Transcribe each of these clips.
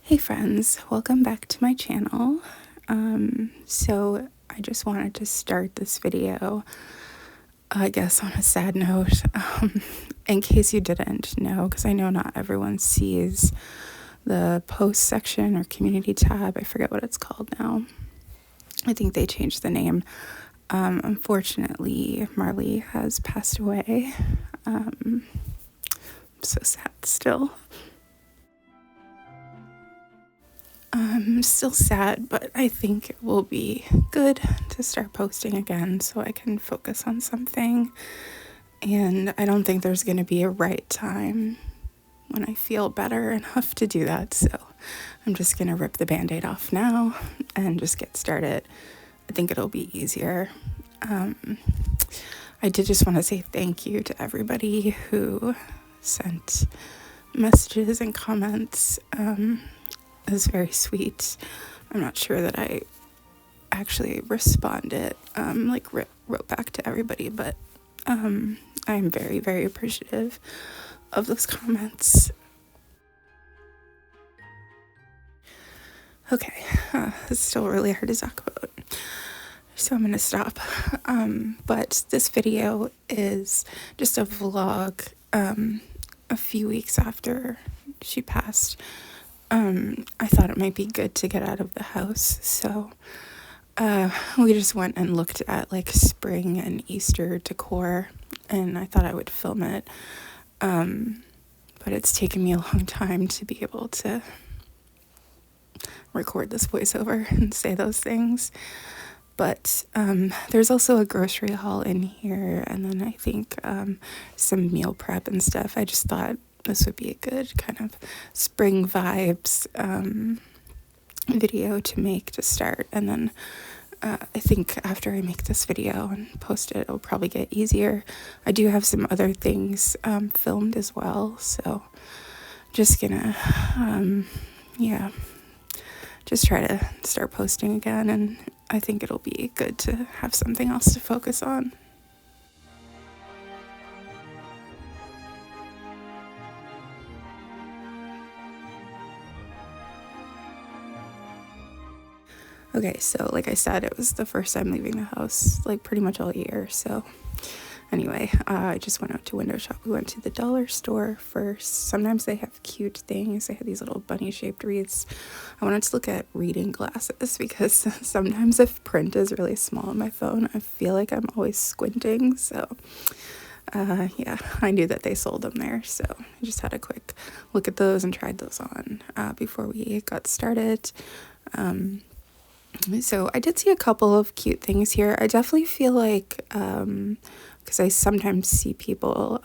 Hey friends, welcome back to my channel. So I just wanted to start this video, I guess on a sad note, in case you didn't know, because I know not everyone sees the post section or community tab. I forget what it's called now. I think they changed the name. Unfortunately, Marley has passed away. I'm so sad still. I'm still sad, but I think it will be good to start posting again so I can focus on something. And I don't think there's going to be a right time when I feel better enough to do that. So I'm just going to rip the Band-Aid off now and just get started. I think it'll be easier. I did just want to say thank you to everybody who sent messages and comments. It was very sweet. I'm not sure that I actually responded, wrote back to everybody, but I'm very, very appreciative of those comments. Okay, it's still really hard to talk about, so I'm gonna stop. But this video is just a vlog a few weeks after she passed. I thought it might be good to get out of the house, so we just went and looked at like spring and Easter decor, and I thought I would film it, but it's taken me a long time to be able to record this voiceover and say those things. But there's also a grocery haul in here, and then I think some meal prep and stuff. I just thought this would be a good kind of spring vibes video to make to start. And then I think after I make this video and post it, it'll probably get easier. I do have some other things filmed as well, so just gonna just try to start posting again, and I think it'll be good to have something else to focus on. Okay, so like I said, it was the first time leaving the house, like pretty much all year. So anyway, I just went out to window shop. We went to the dollar store first. Sometimes they have cute things. They have these little bunny-shaped wreaths. I wanted to look at reading glasses because sometimes if print is really small on my phone, I feel like I'm always squinting. So yeah, I knew that they sold them there. So I just had a quick look at those and tried those on before we got started. So I did see a couple of cute things here. I definitely feel like, because I sometimes see people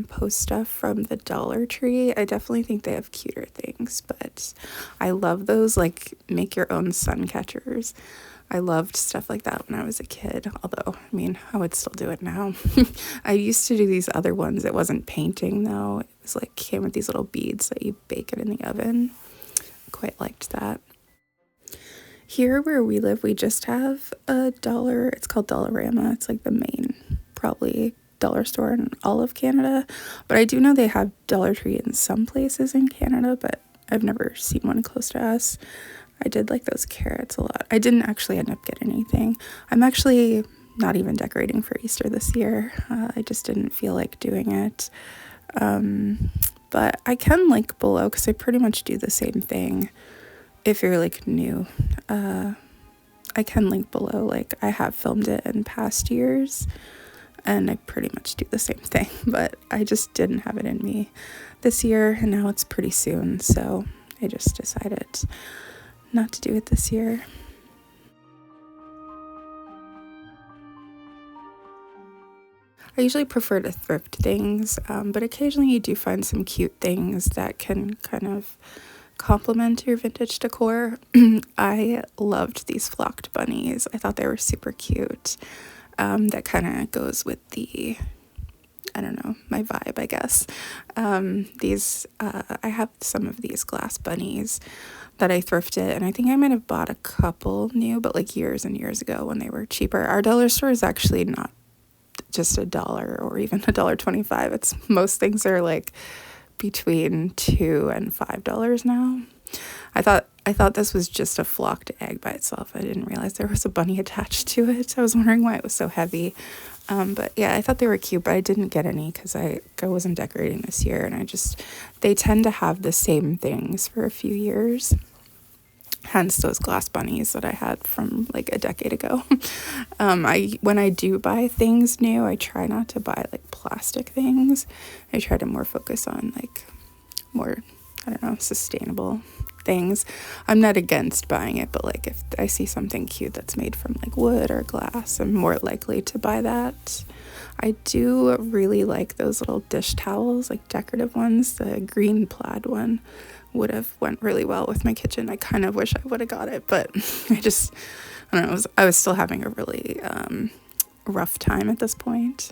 post stuff from the Dollar Tree, I definitely think they have cuter things, but I love those, like, make your own sun catchers. I loved stuff like that when I was a kid, although, I mean, I would still do it now. I used to do these other ones. It wasn't painting, though. It was like, came with these little beads that you bake it in the oven. Quite liked that. Here where we live, we just have a dollar. It's called Dollarama. It's like the main, probably, dollar store in all of Canada. But I do know they have Dollar Tree in some places in Canada, but I've never seen one close to us. I did like those carrots a lot. I didn't actually end up getting anything. I'm actually not even decorating for Easter this year. I just didn't feel like doing it. But I can link below because I pretty much do the same thing. If you're like new, I can link below. Like, I have filmed it in past years and I pretty much do the same thing, but I just didn't have it in me this year, and now it's pretty soon, so I just decided not to do it this year. I usually prefer to thrift things, but occasionally you do find some cute things that can kind of complement your vintage decor. I loved these flocked bunnies. I thought they were super cute. That kind of goes with the, I don't know, my vibe, I guess. I have some of these glass bunnies that I thrifted, and I think I might have bought a couple new, but like years and years ago when they were cheaper. Our dollar store is actually not just $1 or even $1.25. It's most things are like between $2 and $5 now. I thought this was just a flocked egg by itself. I didn't realize there was a bunny attached to it. I was wondering why it was so heavy. But yeah, I thought they were cute, but I didn't get any because I wasn't decorating this year, and they tend to have the same things for a few years. Hence those glass bunnies that I had from like a decade ago. When I do buy things new, I try not to buy like plastic things. I try to more focus on like more, I don't know, sustainable things. I'm not against buying it, but like if I see something cute that's made from like wood or glass, I'm more likely to buy that. I do really like those little dish towels, like decorative ones. The green plaid one would have went really well with my kitchen. I kind of wish I would have got it, but I don't know, I was still having a really rough time at this point.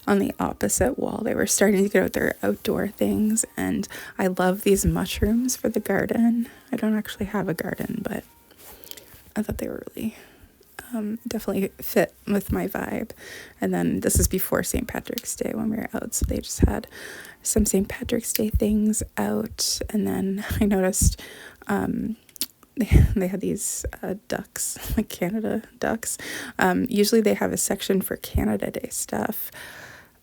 On the opposite wall, they were starting to get out their outdoor things, and I love these mushrooms for the garden. I don't actually have a garden, but I thought they were really definitely fit with my vibe. And then this is before St. Patrick's Day when we were out, so they just had some St. Patrick's Day things out. And then I noticed they had these ducks, like Canada ducks. Usually they have a section for Canada Day stuff.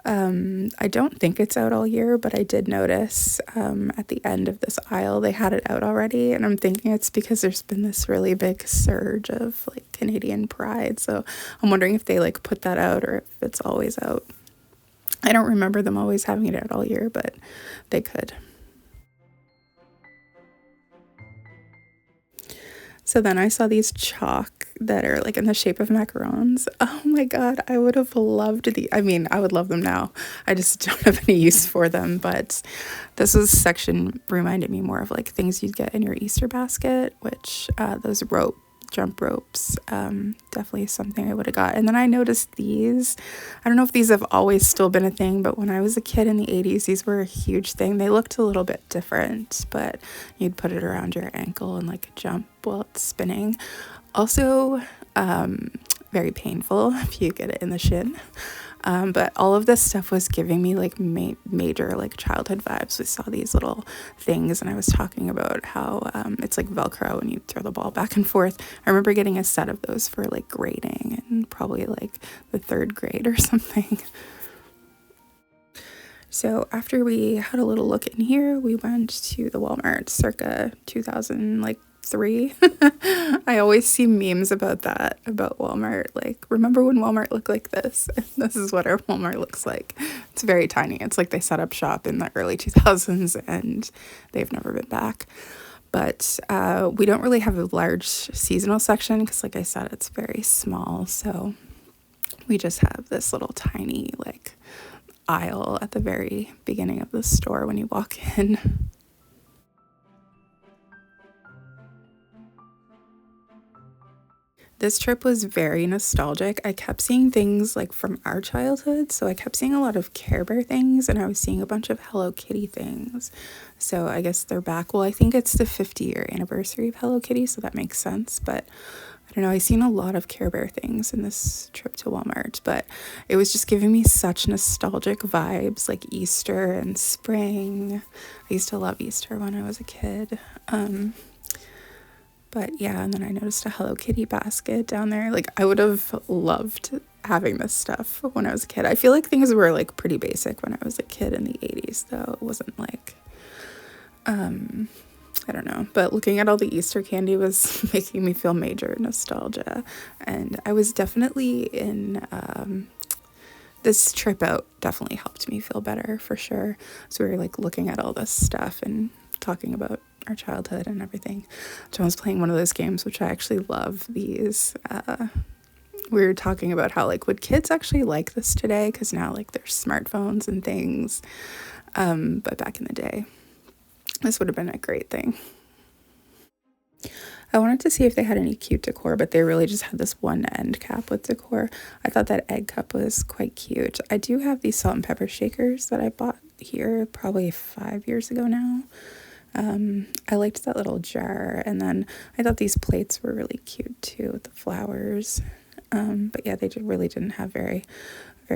I don't think it's out all year, but I did notice at the end of this aisle they had it out already, and I'm thinking it's because there's been this really big surge of like Canadian pride, so I'm wondering if they like put that out or if it's always out. I don't remember them always having it out all year, but they could. So then I saw these chalk that are like in the shape of macarons. Oh my God, I would have loved I would love them now. I just don't have any use for them, but section reminded me more of like things you'd get in your Easter basket, which those jump ropes, definitely something I would have got. And then I noticed these. I don't know if these have always still been a thing, but when I was a kid in the 80s, these were a huge thing. They looked a little bit different, but you'd put it around your ankle and like jump while it's spinning. Also, very painful if you get it in the shin. But all of this stuff was giving me like major like childhood vibes. We saw these little things, and I was talking about how it's like Velcro and you throw the ball back and forth. I remember getting a set of those for like grading in probably like the 3rd grade or something. So after we had a little look in here, we went to the Walmart circa 2003. I always see memes about that, about Walmart. Like, remember when Walmart looked like this? This is what our Walmart looks like. It's very tiny. It's like they set up shop in the early 2000s and they've never been back. But we don't really have a large seasonal section because, like I said, it's very small. So we just have this little tiny, like, aisle at the very beginning of the store when you walk in. This trip was very nostalgic. I kept seeing things like from our childhood. So I kept seeing a lot of Care Bear things, and I was seeing a bunch of Hello Kitty things. So I guess they're back. Well, I think it's the 50-year anniversary of Hello Kitty, so that makes sense. But I don't know, I've seen a lot of Care Bear things in this trip to Walmart, but it was just giving me such nostalgic vibes, like Easter and spring. I used to love Easter when I was a kid. But yeah, and then I noticed a Hello Kitty basket down there. Like, I would have loved having this stuff when I was a kid. I feel like things were like pretty basic when I was a kid in the 80s, though. It wasn't like, I don't know, but looking at all the Easter candy was making me feel major nostalgia. And I was definitely in, this trip out definitely helped me feel better for sure. So we were like looking at all this stuff and talking about our childhood and everything. John was playing one of those games, which I actually love these. We were talking about how like, would kids actually like this today? Because now like there's smartphones and things. But back in the day, this would have been a great thing. I wanted to see if they had any cute decor, but they really just had this one end cap with decor. I thought that egg cup was quite cute. I do have these salt and pepper shakers that I bought here probably 5 years ago now. I liked that little jar, and then I thought these plates were really cute too with the flowers. But yeah, they really didn't have very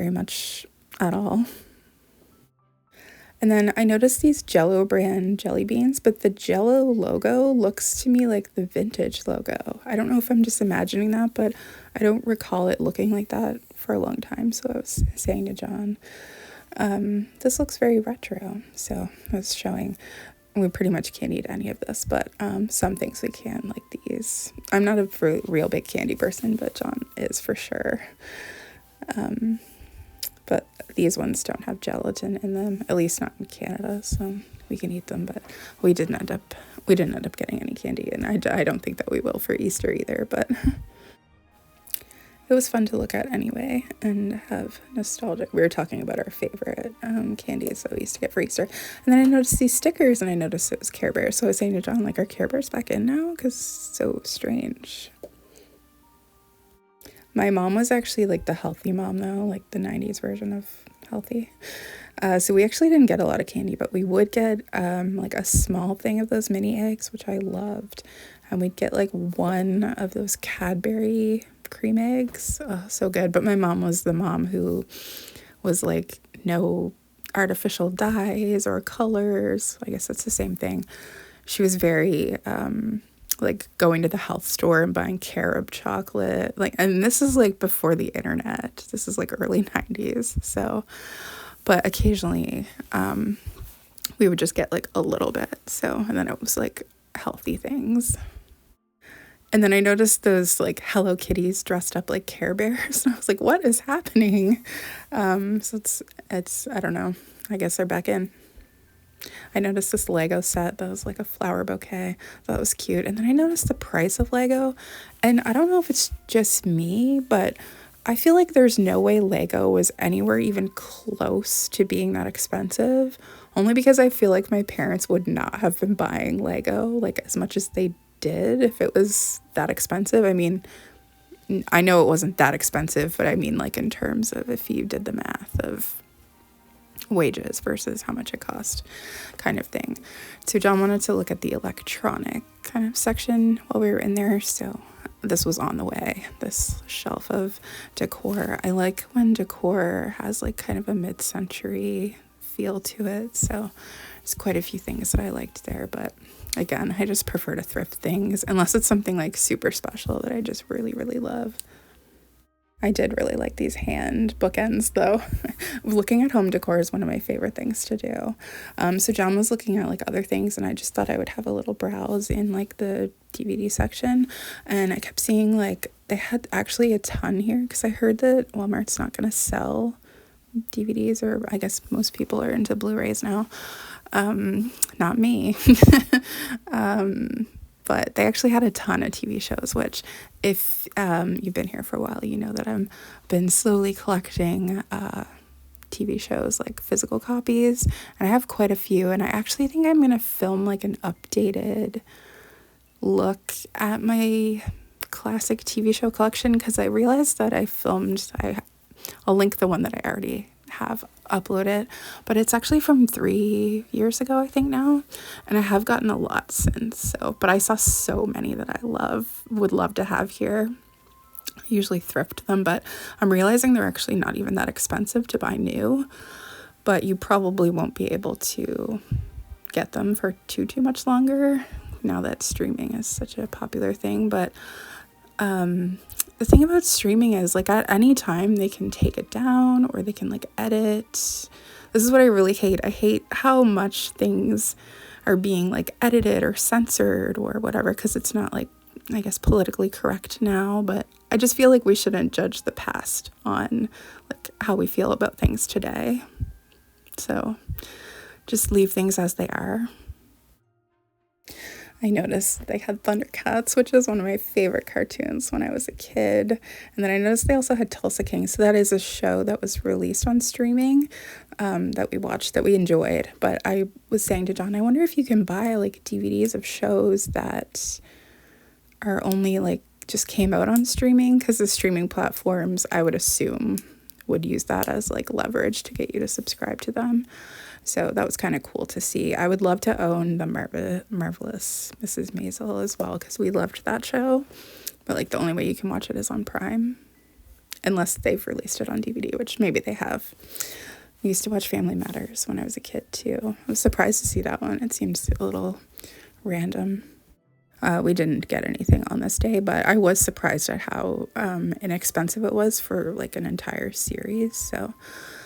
much at all. And then I noticed these Jello brand jelly beans, but the Jello logo looks to me like the vintage logo. I don't know if I'm just imagining that, but I don't recall it looking like that for a long time. So I was saying to John, this looks very retro. So I was showing, we pretty much can't eat any of this, but some things we can, like these. I'm not a real big candy person, but John is for sure. But these ones don't have gelatin in them, at least not in Canada, so we can eat them. But we didn't end up getting any candy, and I don't think that we will for Easter either. But it was fun to look at anyway and have nostalgia. We were talking about our favorite candies that we used to get for Easter, and then I noticed these stickers, and I noticed it was Care Bears. So I was saying to John, like, are Care Bears back in now? Because so strange. My mom was actually like the healthy mom though, like the 90s version of healthy. So we actually didn't get a lot of candy, but we would get like a small thing of those mini eggs, which I loved. And we'd get like one of those Cadbury cream eggs. Oh, so good. But my mom was the mom who was like, no artificial dyes or colors. I guess that's the same thing. She was very like going to the health store and buying carob chocolate, like, and this is like before the internet. This is like early 90s. So, but occasionally we would just get like a little bit. So, and then it was like healthy things. And then I noticed those like Hello Kitties dressed up like Care Bears, and I was like, what is happening? So it's I don't know, I guess they're back in. I noticed this Lego set that was like a flower bouquet. That was cute. And then I noticed the price of Lego. And I don't know if it's just me, but I feel like there's no way Lego was anywhere even close to being that expensive. Only because I feel like my parents would not have been buying Lego like as much as they did if it was that expensive. I mean, I know it wasn't that expensive, but I mean like in terms of if you did the math of wages versus how much it cost kind of thing. So John wanted to look at the electronic kind of section while we were in there, so this was on the way, this shelf of decor. I like when decor has like kind of a mid-century feel to it, so there's quite a few things that I liked there, but again, I just prefer to thrift things unless it's something like super special that I just really, really love. I did really like these hand bookends though. Looking at home decor is one of my favorite things to do. So John was looking at like other things, and I just thought I would have a little browse in like the DVD section, and I kept seeing like they had actually a ton here because I heard that Walmart's not going to sell DVDs, or I guess most people are into Blu-rays now. Not me. But they actually had a ton of TV shows, which if you've been here for a while, you know that I've been slowly collecting TV shows, like physical copies. And I have quite a few. And I actually think I'm going to film like an updated look at my classic TV show collection, because I realized that I'll link the one that I already have uploaded, but it's actually from 3 years ago, I think now, and I have gotten a lot since. So, but I saw so many that I would love to have here. I usually thrift them, but I'm realizing they're actually not even that expensive to buy new, but you probably won't be able to get them for too much longer now that streaming is such a popular thing. But the thing about streaming is like at any time they can take it down or they can like edit. This is what I really hate. I hate how much things are being like edited or censored or whatever, because it's not like, I guess, politically correct now, but I just feel like we shouldn't judge the past on like how we feel about things today. So just leave things as they are. I noticed they had Thundercats, which is one of my favorite cartoons when I was a kid. And then I noticed they also had Tulsa King. So that is a show that was released on streaming that we watched, that we enjoyed. But I was saying to John, I wonder if you can buy like DVDs of shows that are only like just came out on streaming, because the streaming platforms, I would assume, would use that as like leverage to get you to subscribe to them. So that was kind of cool to see. I would love to own the Marvelous Mrs. Maisel as well, because we loved that show. But like the only way you can watch it is on Prime, unless they've released it on DVD, which maybe they have. I used to watch Family Matters when I was a kid too. I was surprised to see that one. It seems a little random. We didn't get anything on this day, but I was surprised at how inexpensive it was for like an entire series. So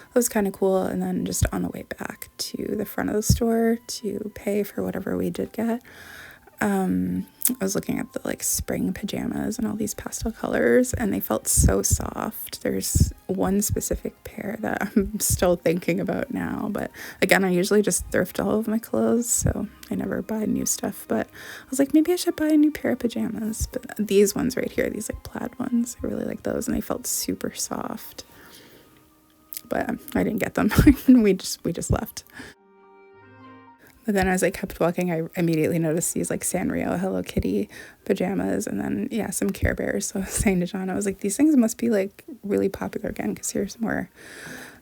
it was kind of cool. And then just on the way back to the front of the store to pay for whatever we did get, I was looking at the like spring pajamas and all these pastel colors, and they felt so soft. There's one specific pair that I'm still thinking about now, but again, I usually just thrift all of my clothes, so I never buy new stuff. But I was like, maybe I should buy a new pair of pajamas. But these ones right here, these like plaid ones, I really like those, and they felt super soft. But I didn't get them. we just left. But then as I kept walking, I immediately noticed these like Sanrio Hello Kitty pajamas, and then, yeah, some Care Bears. So I was saying to John, I was like, these things must be like really popular again, because here's more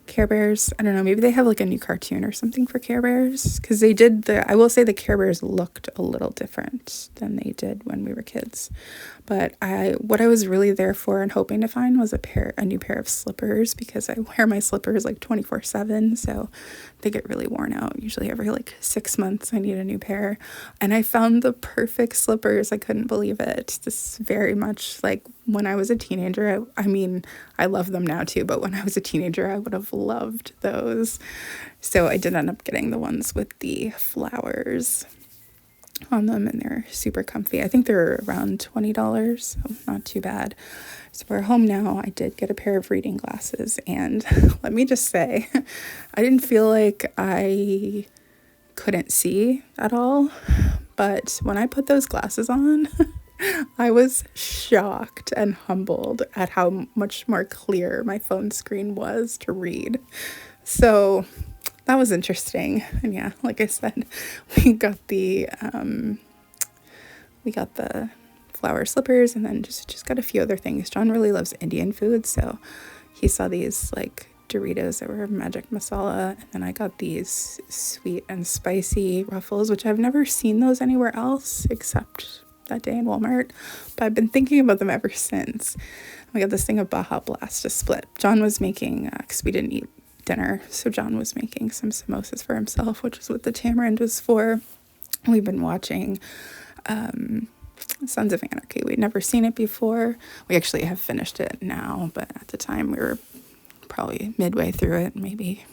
Care Bears. I don't know, maybe they have like a new cartoon or something for Care Bears, because they did I will say the Care Bears looked a little different than they did when we were kids. But what I was really there for and hoping to find was a new pair of slippers, because I wear my slippers like 24/7, so they get really worn out. Usually every like 6 months I need a new pair. And I found the perfect slippers. I couldn't believe it. This is very much like when I was a teenager. I mean, I love them now too, but when I was a teenager, I would have loved those. So I did end up getting the ones with the flowers on them, and they're super comfy. I think they're around $20, so not too bad. So we're home now. I did get a pair of reading glasses, and let me just say, I didn't feel like I couldn't see at all, but when I put those glasses on, I was shocked and humbled at how much more clear my phone screen was to read. So that was interesting. And yeah, like I said, we got the flower slippers, and then just got a few other things. John really loves Indian food, so he saw these like Doritos that were magic masala, and then I got these sweet and spicy Ruffles, which I've never seen those anywhere else except that day in Walmart, but I've been thinking about them ever since. We got this thing of Baja Blast to split. John was making, because we didn't eat dinner, so John was making some samosas for himself, which is what the tamarind was for. We've been watching Sons of Anarchy. We'd never seen it before. We actually have finished it now, but at the time we were probably midway through it, maybe.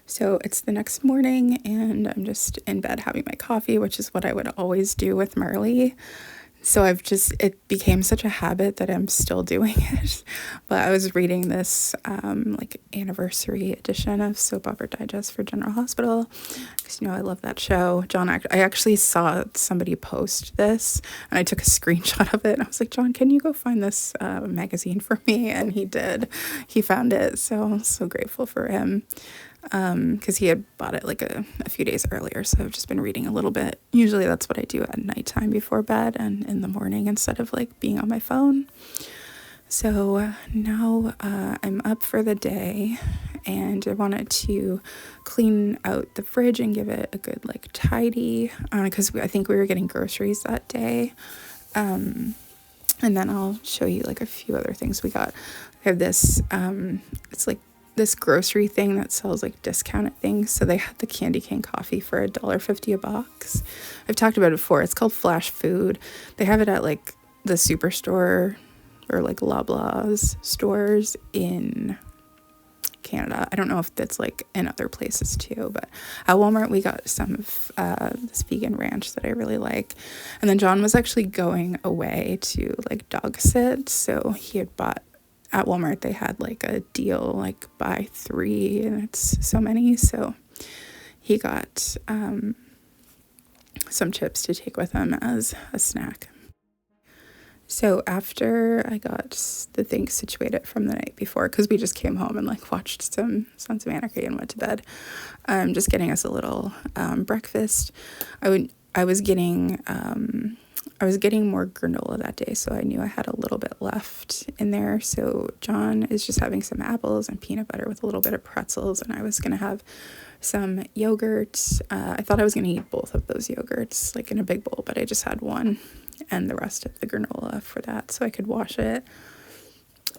So it's the next morning, and I'm just in bed having my coffee, which is what I would always do with Marley. So it became such a habit that I'm still doing it. But I was reading this like anniversary edition of Soap Opera Digest for General Hospital, because I love that show. I actually saw somebody post this, and I took a screenshot of it, and I was like, John, can you go find this magazine for me? And he did. He found it, so I'm so grateful for him. Because he had bought it like a few days earlier, so I've just been reading a little bit. Usually that's what I do at nighttime before bed and in the morning, instead of like being on my phone. So now I'm up for the day, and I wanted to clean out the fridge and give it a good like tidy, because I think we were getting groceries that day. And then I'll show you like a few other things we got. I have this, it's like this grocery thing that sells like discounted things. So they had the candy cane coffee for $1.50 a box. I've talked about it before. It's called Flash Food. They have it at like the Superstore or like Loblaws stores in Canada. I don't know if that's like in other places too, but at Walmart we got some of this vegan ranch that I really like. And then John was actually going away to like dog sit, so he had bought at Walmart, they had like a deal, like buy 3 and it's so many. So he got some chips to take with him as a snack. So after I got the things situated from the night before, because we just came home and like watched some Sons of Anarchy and went to bed, just getting us a little breakfast. I was getting more granola that day, so I knew I had a little bit left in there. So John is just having some apples and peanut butter with a little bit of pretzels, and I was going to have some yogurt. I thought I was going to eat both of those yogurts, like in a big bowl, but I just had one and the rest of the granola for that, so I could wash it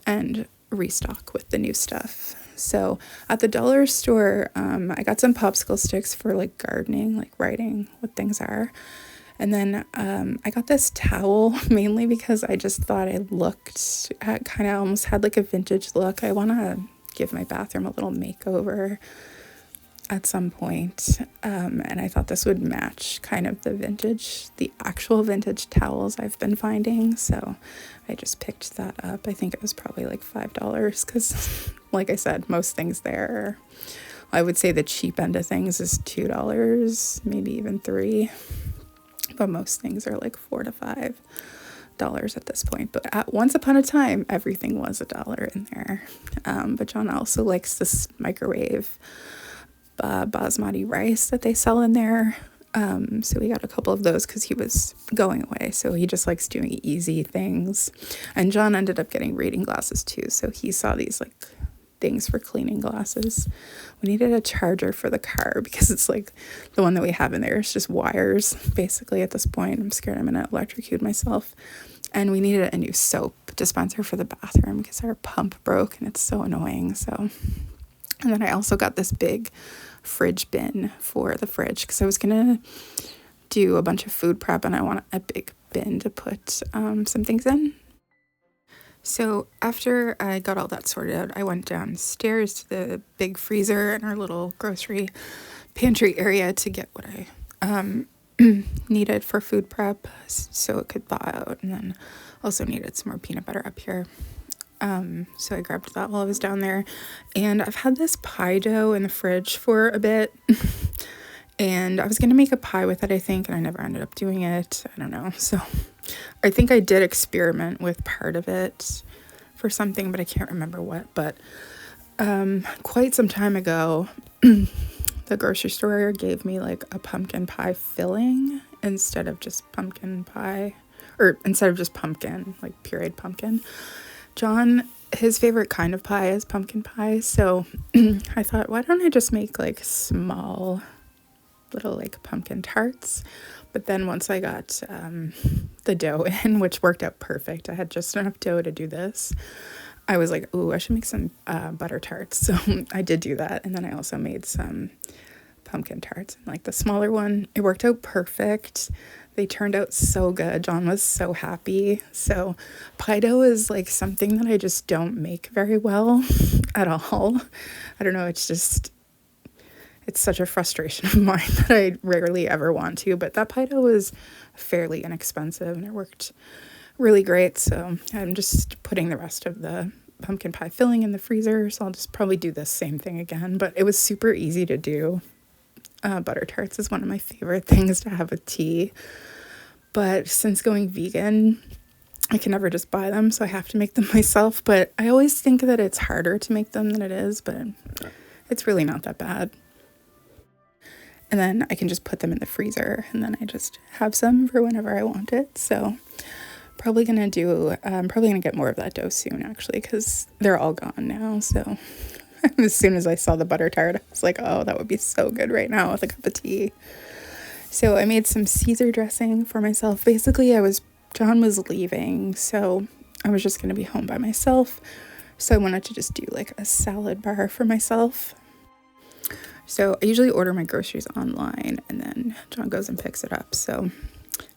and restock with the new stuff. So at the dollar store, I got some popsicle sticks for like gardening, like writing what things are. And then I got this towel mainly because I just thought it looked, kind of almost had like a vintage look. I want to give my bathroom a little makeover at some point. And I thought this would match kind of the actual vintage towels I've been finding. So I just picked that up. I think it was probably like $5 because, like I said, most things there, I would say the cheap end of things is $2, maybe even $3. But most things are like $4 to $5 at this point. But once upon a time, everything was $1 in there. But John also likes this microwave basmati rice that they sell in there. So we got a couple of those because he was going away. So he just likes doing easy things. And John ended up getting reading glasses too. So he saw these like things for cleaning glasses. We needed a charger for the car because it's like the one that we have in there is just wires basically at this point. I'm scared I'm gonna electrocute myself. And we needed a new soap dispenser for the bathroom because our pump broke and it's so annoying. So, and then I also got this big fridge bin for the fridge because I was gonna do a bunch of food prep and I want a big bin to put some things in. So after I got all that sorted out, I went downstairs to the big freezer in our little grocery pantry area to get what I needed for food prep so it could thaw out, and then also needed some more peanut butter up here. So I grabbed that while I was down there, and I've had this pie dough in the fridge for a bit. And I was going to make a pie with it, I think, and I never ended up doing it. I don't know. So I think I did experiment with part of it for something, but I can't remember what. But quite some time ago, the grocery store gave me like a pumpkin pie filling instead of just pumpkin pie, or instead of just pumpkin, like pureed pumpkin. John, his favorite kind of pie is pumpkin pie. So I thought, why don't I just make like small little like pumpkin tarts. But then once I got the dough in, which worked out perfect, I had just enough dough to do this, I was like, ooh, I should make some butter tarts. So I did do that, and then I also made some pumpkin tarts. And like the smaller one, it worked out perfect. They turned out so good. John was so happy. So pie dough is like something that I just don't make very well at all. I don't know, it's such a frustration of mine that I rarely ever want to, but that pie dough was fairly inexpensive and it worked really great. So I'm just putting the rest of the pumpkin pie filling in the freezer. So I'll just probably do the same thing again, but it was super easy to do. Butter tarts is one of my favorite things to have with tea. But since going vegan, I can never just buy them, so I have to make them myself. But I always think that it's harder to make them than it is, but it's really not that bad. And then I can just put them in the freezer, and then I just have some for whenever I want it. So probably gonna get more of that dough soon, actually, because they're all gone now. So as soon as I saw the butter tart, I was like, oh, that would be so good right now with a cup of tea. So I made some Caesar dressing for myself. Basically, John was leaving, so I was just gonna be home by myself. So I wanted to just do like a salad bar for myself. So I usually order my groceries online and then John goes and picks it up. So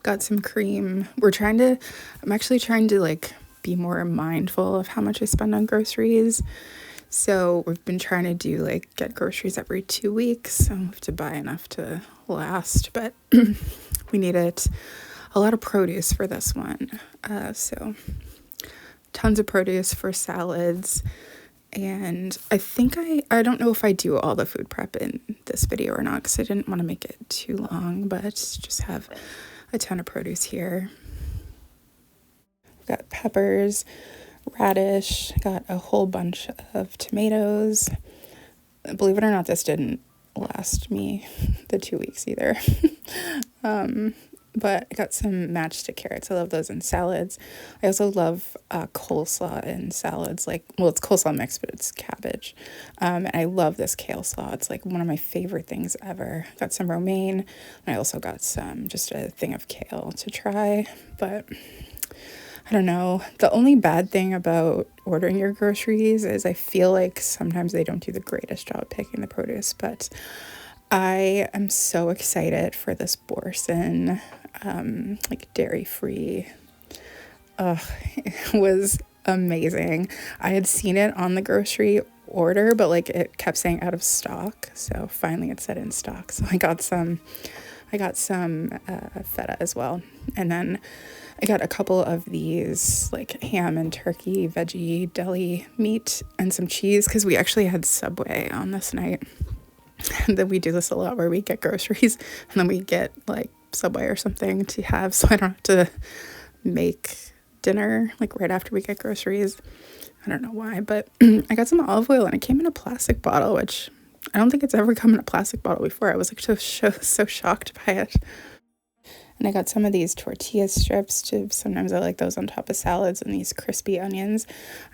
got some cream. I'm actually trying to like be more mindful of how much I spend on groceries. So we've been trying to do like get groceries every 2 weeks. So we have to buy enough to last, but we needed a lot of produce for this one. So tons of produce for salads. And I think I don't know if I do all the food prep in this video or not, because I didn't want to make it too long, but just have a ton of produce here. Got peppers, radish, got a whole bunch of tomatoes. Believe it or not, this didn't last me the 2 weeks either. But I got some matchstick carrots. I love those in salads. I also love coleslaw in salads. It's coleslaw mix, but it's cabbage. And I love this kale slaw. It's like one of my favorite things ever. Got some romaine. And I also got just a thing of kale to try. But I don't know. The only bad thing about ordering your groceries is I feel like sometimes they don't do the greatest job picking the produce, but I am so excited for this Borson, like dairy-free. It was amazing. I had seen it on the grocery order, but like it kept saying out of stock. So finally it said in stock. So I got some feta as well. And then I got a couple of these like ham and turkey veggie deli meat and some cheese because we actually had Subway on this night. And then we do this a lot where we get groceries and then we get like Subway or something to have so I don't have to make dinner like right after we get groceries. I don't know why, but I got some olive oil and it came in a plastic bottle, which I don't think it's ever come in a plastic bottle before. I was like so shocked by it. And I got some of these tortilla strips too. Sometimes I like those on top of salads, and these crispy onions.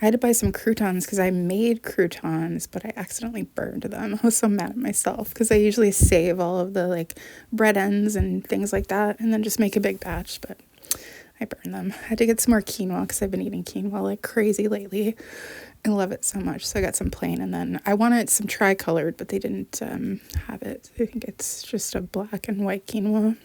I had to buy some croutons because I made croutons, but I accidentally burned them. I was so mad at myself because I usually save all of the like bread ends and things like that and then just make a big batch, but I burned them. I had to get some more quinoa because I've been eating quinoa like crazy lately. I love it so much. So I got some plain, and then I wanted some tri-colored, but they didn't have it. I think it's just a black and white quinoa.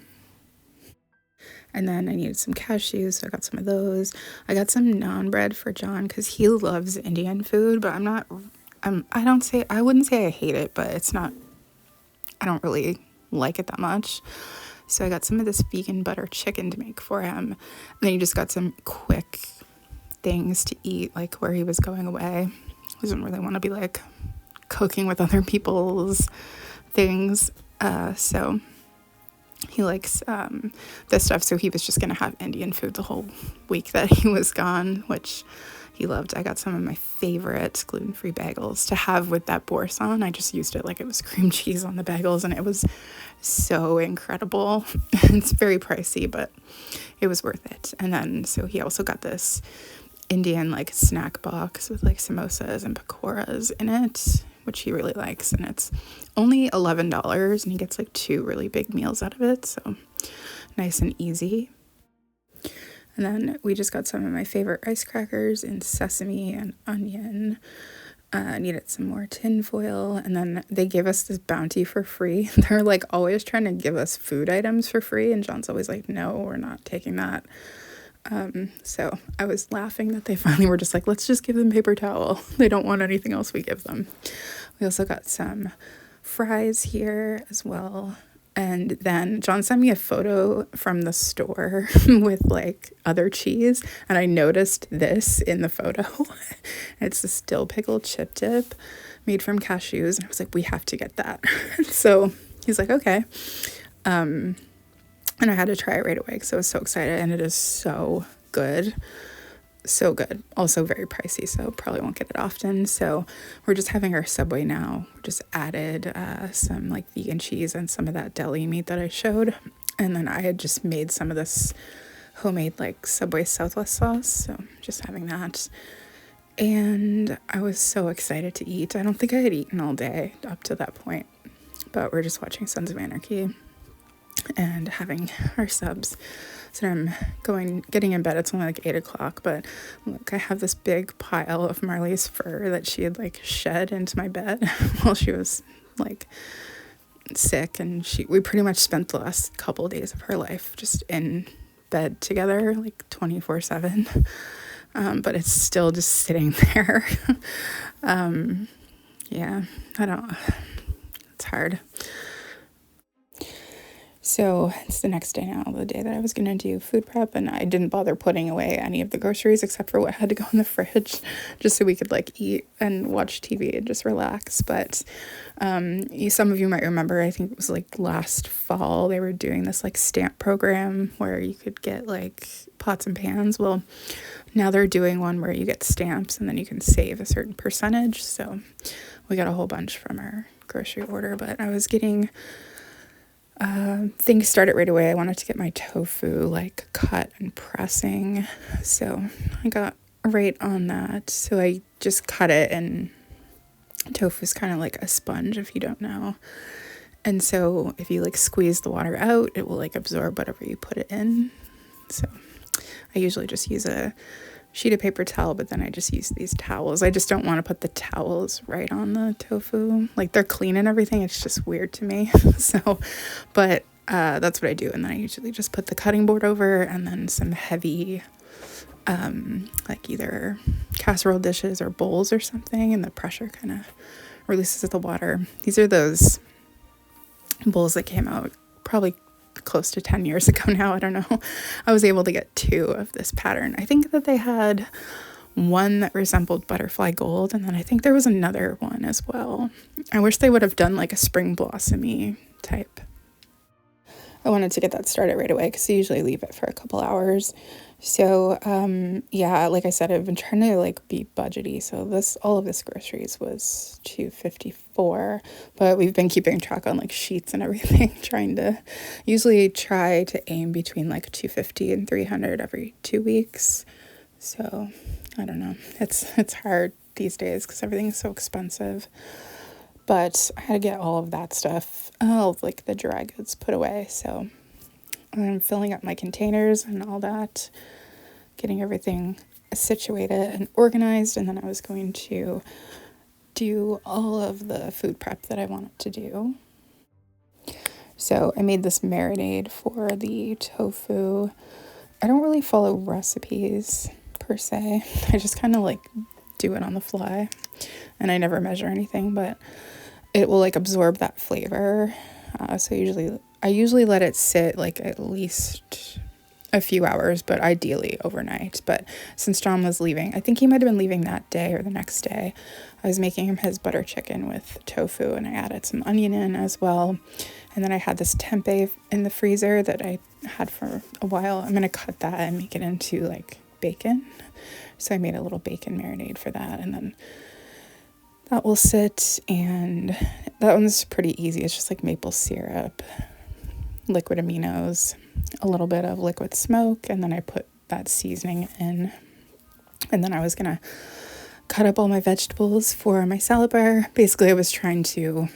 And then I needed some cashews, so I got some of those. I got some naan bread for John because he loves Indian food, but I wouldn't say I hate it, but I don't really like it that much. So I got some of this vegan butter chicken to make for him. And then he just got some quick things to eat, like where he was going away. He doesn't really want to be like cooking with other people's things. So he likes this stuff. So he was just going to have Indian food the whole week that he was gone, which he loved. I got some of my favorite gluten-free bagels to have with that boursin. I just used it like it was cream cheese on the bagels, and it was so incredible. It's very pricey, but it was worth it. And then so he also got this Indian like snack box with like samosas and pakoras in it, which he really likes, and it's only $11 and he gets like 2 really big meals out of it, so nice and easy. And then we just got some of my favorite rice crackers in sesame and onion. Needed some more tin foil, and then they gave us this bounty for free. They're like always trying to give us food items for free, and John's always like, no, we're not taking that. So I was laughing that they finally were just like, let's just give them paper towel. They don't want anything else we give them. We also got some fries here as well. And then John sent me a photo from the store with like other cheese, and I noticed this in the photo. It's this dill pickle chip dip made from cashews, and I was like, we have to get that. So he's like, okay. And I had to try it right away because I was so excited, and it is so good. So good. Also very pricey, so probably won't get it often. So we're just having our Subway now. We just added some like vegan cheese and some of that deli meat that I showed. And then I had just made some of this homemade like Subway Southwest sauce. So just having that. And I was so excited to eat. I don't think I had eaten all day up to that point. But we're just watching Sons of Anarchy and having our subs. So I'm getting in bed. It's only like 8 o'clock, but look, I have this big pile of Marley's fur that she had like shed into my bed while she was like sick, and we pretty much spent the last couple of days of her life just in bed together, like 24/7. But it's still just sitting there. Yeah, it's hard. So it's the next day now, the day that I was going to do food prep, and I didn't bother putting away any of the groceries except for what had to go in the fridge just so we could like eat and watch TV and just relax. But some of you might remember, I think it was like last fall, they were doing this like stamp program where you could get like pots and pans. Well, now they're doing one where you get stamps and then you can save a certain percentage. So we got a whole bunch from our grocery order, but I was getting things started right away. I wanted to get my tofu like cut and pressing, so I got right on that. So I just cut it, and tofu is kind of like a sponge if you don't know, and so if you like squeeze the water out, it will like absorb whatever you put it in. So I usually just use a sheet of paper towel, but then I just use these towels. I just don't want to put the towels right on the tofu. Like, they're clean and everything. It's just weird to me. So, but that's what I do. And then I usually just put the cutting board over and then some heavy, like either casserole dishes or bowls or something. And the pressure kind of releases the water. These are those bowls that came out probably close to 10 years ago now. I don't know. I was able to get 2 of this pattern. I think that they had one that resembled butterfly gold, and then I think there was another one as well. I wish they would have done like a spring blossomy type. I wanted to get that started right away because I usually leave it for a couple hours. So yeah, like I said, I've been trying to like be budgety. So all of this groceries was $2.54, but we've been keeping track on like sheets and everything, trying to try to aim between like $2.50 and $300 every 2 weeks. So I don't know. It's hard these days because everything is so expensive. But I had to get all of that stuff, all of like the dry goods put away. So I'm filling up my containers and all that, getting everything situated and organized. And then I was going to do all of the food prep that I wanted to do. So I made this marinade for the tofu. I don't really follow recipes per se. I just kind of like do it on the fly, and I never measure anything, but it will like absorb that flavor. So I usually let it sit like at least a few hours, but ideally overnight. But since John was leaving, I think he might have been leaving that day or the next day, I was making him his butter chicken with tofu, and I added some onion in as well. And then I had this tempeh in the freezer that I had for a while. I'm going to cut that and make it into like bacon. So I made a little bacon marinade for that, and then that will sit, and that one's pretty easy. It's just like maple syrup, liquid aminos, a little bit of liquid smoke, and then I put that seasoning in. And then I was gonna cut up all my vegetables for my salad bar. Basically, I was trying to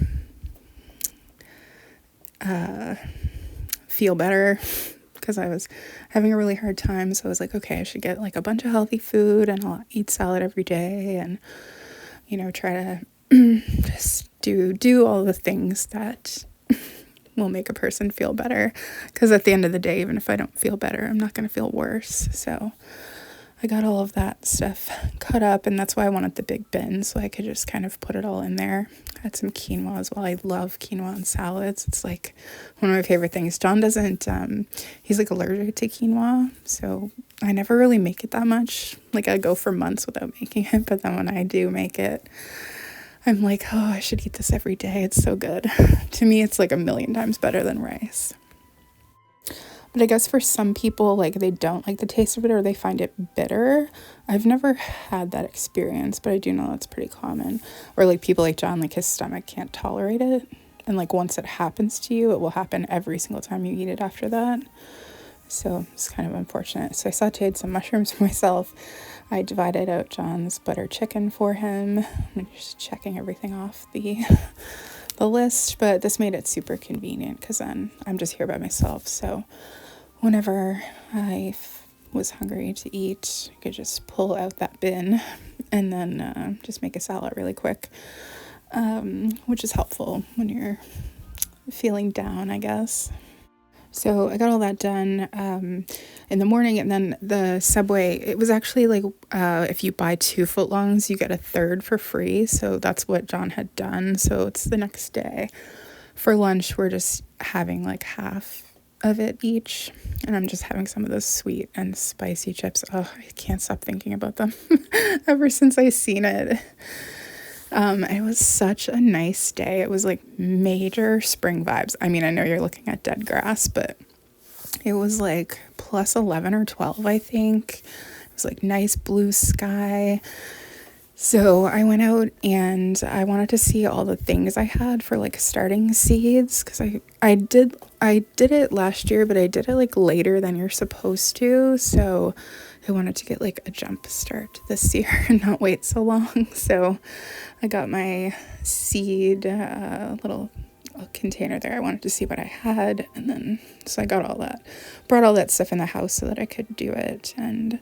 feel better because I was having a really hard time. So I was like, okay, I should get like a bunch of healthy food, and I'll eat salad every day, and try to just do all the things that will make a person feel better. Because at the end of the day, even if I don't feel better, I'm not going to feel worse. So I got all of that stuff cut up, and that's why I wanted the big bin, so I could just kind of put it all in there. I had some quinoa as well. I love quinoa in salads. It's like one of my favorite things. John doesn't, he's like allergic to quinoa, so I never really make it that much. Like, I go for months without making it, but then when I do make it, I'm like, oh, I should eat this every day. It's so good. To me, it's like a million times better than rice. But I guess for some people, like, they don't like the taste of it, or they find it bitter. I've never had that experience, but I do know that's pretty common. Or like people like John, like his stomach can't tolerate it. And like once it happens to you, it will happen every single time you eat it after that. So it's kind of unfortunate. So I sauteed some mushrooms for myself. I divided out John's butter chicken for him. I'm just checking everything off the list, but this made it super convenient because then I'm just here by myself. So whenever I was hungry to eat, I could just pull out that bin and then just make a salad really quick, which is helpful when you're feeling down, I guess. So I got all that done in the morning, and then the Subway, it was actually like if you buy 2 footlongs, you get a third for free. So that's what John had done. So it's the next day. For lunch, we're just having like half of it each, and I'm just having some of those sweet and spicy chips. Oh, I can't stop thinking about them ever since I seen it. It was such a nice day. It was like major spring vibes. I mean, I know you're looking at dead grass, but it was like plus 11 or 12, I think. It was like nice blue sky. So I went out and I wanted to see all the things I had for like starting seeds, because I did it last year, but I did it like later than you're supposed to. So I wanted to get like a jump start this year and not wait so long. So I got my seed little a container there. I wanted to see what I had, and then so I got all that, brought all that stuff in the house so that I could do it. And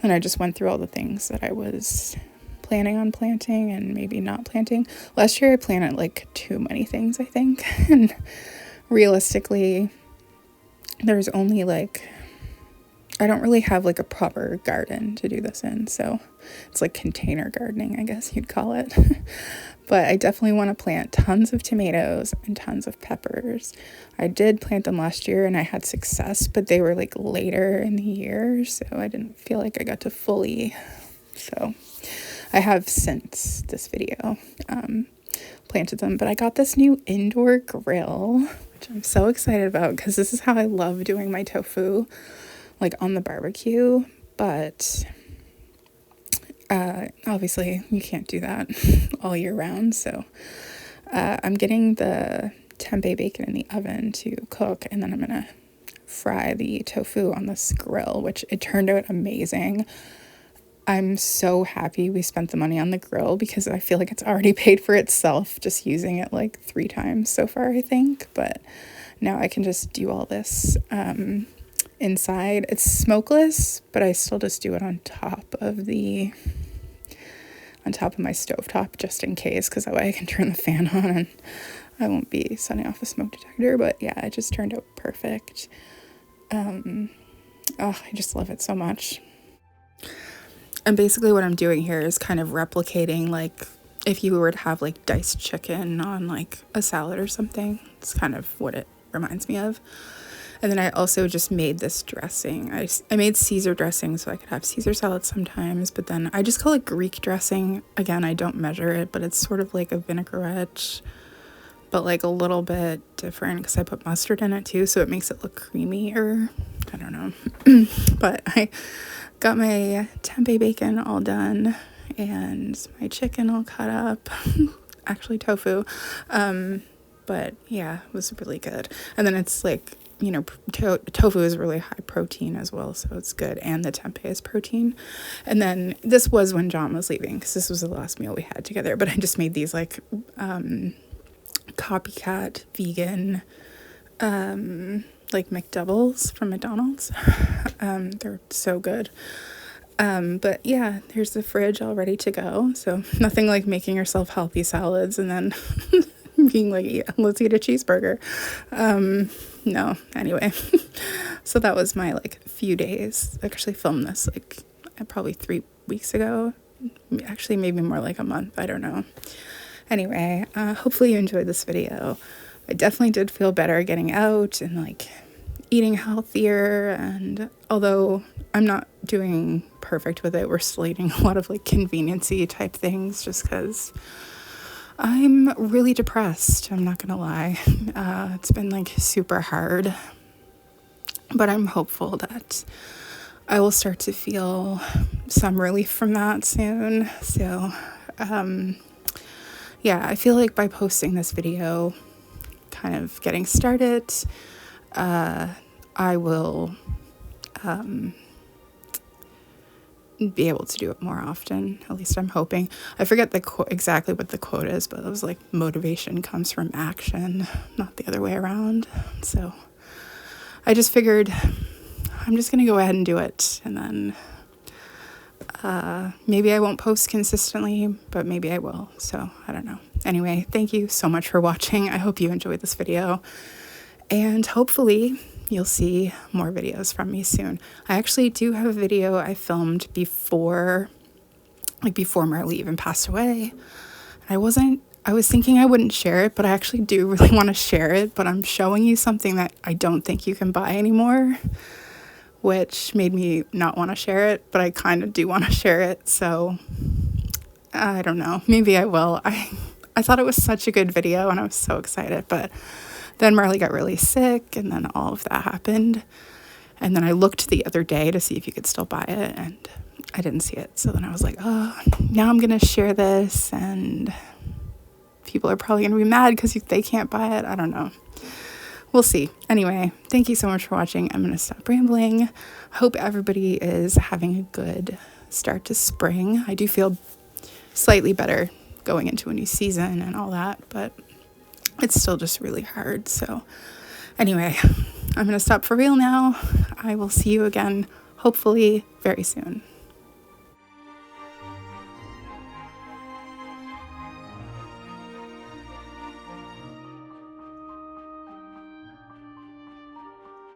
then I just went through all the things that I was planning on planting and maybe not planting. Last year I planted like too many things, I think. And realistically, there's only like, I don't really have like a proper garden to do this in, so it's like container gardening, I guess you'd call it. But I definitely want to plant tons of tomatoes and tons of peppers. I did plant them last year and I had success, but they were like later in the year, so I didn't feel like I got to fully. So I have since this video planted them, but I got this new indoor grill, which I'm so excited about because this is how I love doing my tofu, like on the barbecue. But obviously you can't do that all year round, so I'm getting the tempeh bacon in the oven to cook, and then I'm gonna fry the tofu on this grill, which it turned out amazing. I'm so happy we spent the money on the grill because I feel like it's already paid for itself just using it like 3 times so far, I think. But now I can just do all this inside. It's smokeless, but I still just do it on top of my stovetop just in case, because that way I can turn the fan on and I won't be setting off a smoke detector. But yeah, it just turned out perfect. I just love it so much. And basically what I'm doing here is kind of replicating like if you were to have like diced chicken on like a salad or something. It's kind of what it reminds me of. And then I also just made this dressing. I made Caesar dressing so I could have Caesar salad sometimes, but then I just call it Greek dressing. Again, I don't measure it, but it's sort of like a vinaigrette, but like a little bit different because I put mustard in it too, so it makes it look creamier. I don't know. But I got my tempeh bacon all done and my chicken all cut up. Actually tofu. But yeah, it was really good. And then it's like, you know, tofu is really high protein as well, so it's good. And the tempeh is protein. And then this was when John was leaving, because this was the last meal we had together. But I just made these like copycat vegan like McDoubles from McDonald's. They're so good. But yeah, here's the fridge all ready to go. So nothing like making yourself healthy salads and then being like, yeah, let's eat a cheeseburger. No, anyway. So that was my like few days. I actually filmed this like probably 3 weeks ago. Actually, maybe more like a month. I don't know. Anyway, hopefully you enjoyed this video. I definitely did feel better getting out and like eating healthier. And although I'm not doing perfect with it, we're still eating a lot of like convenience-y type things just because I'm really depressed. I'm not gonna lie. It's been like super hard, but I'm hopeful that I will start to feel some relief from that soon. So, yeah, I feel like by posting this video, kind of getting started, I will be able to do it more often. At least I'm hoping. I forget exactly what the quote is, but it was like motivation comes from action, not the other way around. So I just figured I'm just gonna go ahead and do it, and then maybe I won't post consistently, but maybe I will. So I don't know. Anyway, thank you so much for watching. I hope you enjoyed this video, and hopefully you'll see more videos from me soon. I actually do have a video I filmed before Marley even passed away. I was thinking I wouldn't share it, but I actually do really want to share it, but I'm showing you something that I don't think you can buy anymore, which made me not want to share it, but I kind of do want to share it. So I don't know, maybe I will. I thought it was such a good video and I was so excited, but then Marley got really sick and then all of that happened. And then I looked the other day to see if you could still buy it and I didn't see it. So then I was like, oh, now I'm going to share this and people are probably going to be mad because they can't buy it. I don't know. We'll see. Anyway, thank you so much for watching. I'm going to stop rambling. I hope everybody is having a good start to spring. I do feel slightly better going into a new season and all that, but it's still just really hard. So anyway, I'm going to stop for real now. I will see you again, hopefully very soon.